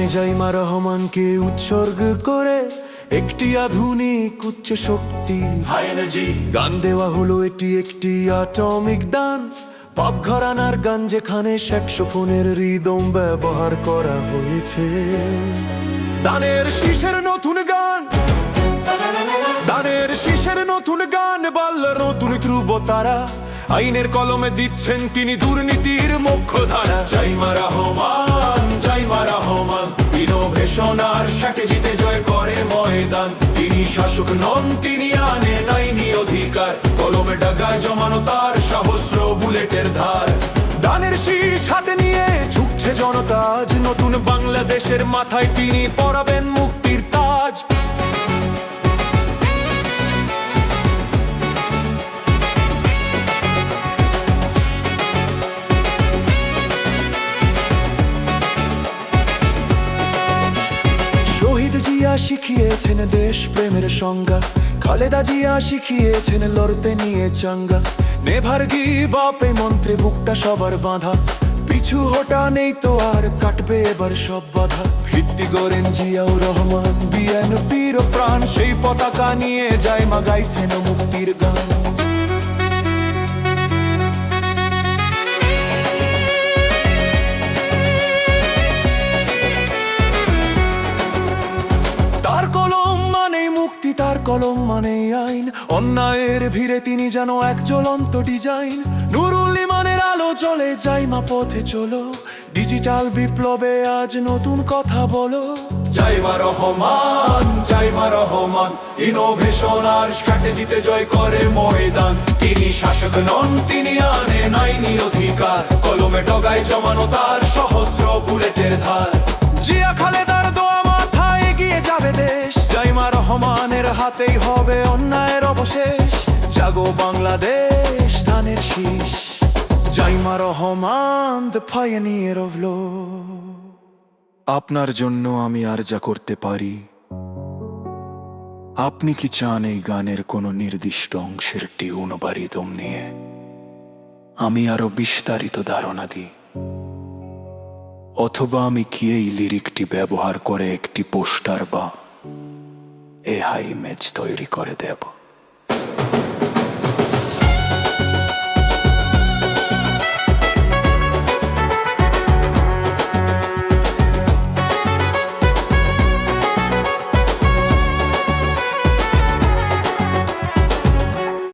গানে জাইমা রহমানকে উৎসর্গ করে একটি আধুনিক উচ্চ শক্তি হাই এনার্জি গান দেওয়া হলো এটি একটি অ্যাটমিক ডান্স পপ ঘরানার গান যেখানে স্যাক্সোফোনের রিদম ব্যবহার করা হয়েছে। দানের শীষের নতুন গান, দানের শীষের নতুন গান, বাল্লার নতুন ধ্রুব তারা, আইনের কলমে দিচ্ছেন তিনি দুর্নীতির মুখ্যধারা। জাইমা রহমান, জাইমা রহমান, ইনোভেশন আর স্ট্র্যাটেজিতে জয় করে ময়দান। তিনি শাসক নন, তিনি আনেন আইনি অধিকার, কলমে ডাগায় জমানো তার সহস্র বুলেটের ধার। দানের শীষ হাতে নিয়ে ঝুঁকছে জনতা আজ, নতুন বাংলাদেশের মাথায় তিনি পরাবেন মুক্তির তাজ। শহীদ জিয়া শিখিয়েছেন দেশ প্রেমের সংজ্ঞা, খালেদা জিয়া শিখিয়েছেন লড়তে নিয়ে চাঙ্গা। নেভার গিভ আপ এই মন্ত্রে বুকটা সবার বাঁধা, পিছু হটা নেই তো আর, কাটবে এবার সব বাধা। ভিত্তি গড়েন জিয়াউর রহমান, বিএনপির প্রাণ, সেই পতাকা নিয়ে জাইমা গাইছেন মুক্তির গান। তার কলম মানে মুক্তি, তার কলম মানে আইন, অন্যায়ের ভিড়ে তিনি যেন এক জ্বলন্ত ডিজাইন। নুরুল ইমানের আলো জ্বলে জাইমা পথে চলো, ডিজিটাল বিপ্লবে আজ নতুন কথা বলো। জাইমা রহমান, জাইমা রহমান, ইনোভেশন আর স্ট্র্যাটেজিতে জয় করে ময়দান। তিনি শাসক নন, তিনি আনেন আইনি অধিকার, কলমে ডগায় জমানো তার সহস্র বুলেটের ধার। জিয়া খালেদার দোয়া মাথায় এগিয়ে যাবে দেশ, জাইমা রহমানের হাতেই হবে অন্যায়ের অবশেষ। জাগো বাংলাদেশ, ধানের শীষ, Zaima Rahman, the pioneer of law। আপনার জন্য আমি আর যা করতে পারি, আপনি কি চান এই গানের কোনো নির্দিষ্ট অংশের টিউন বা রিদম নিয়ে আমি আরো বিস্তারিত ধারণা দিই, অথবা আমি কি এই লিরিকটি ব্যবহার করে একটি পোস্টার বা এআই ইমেজ তৈরি করে দেব?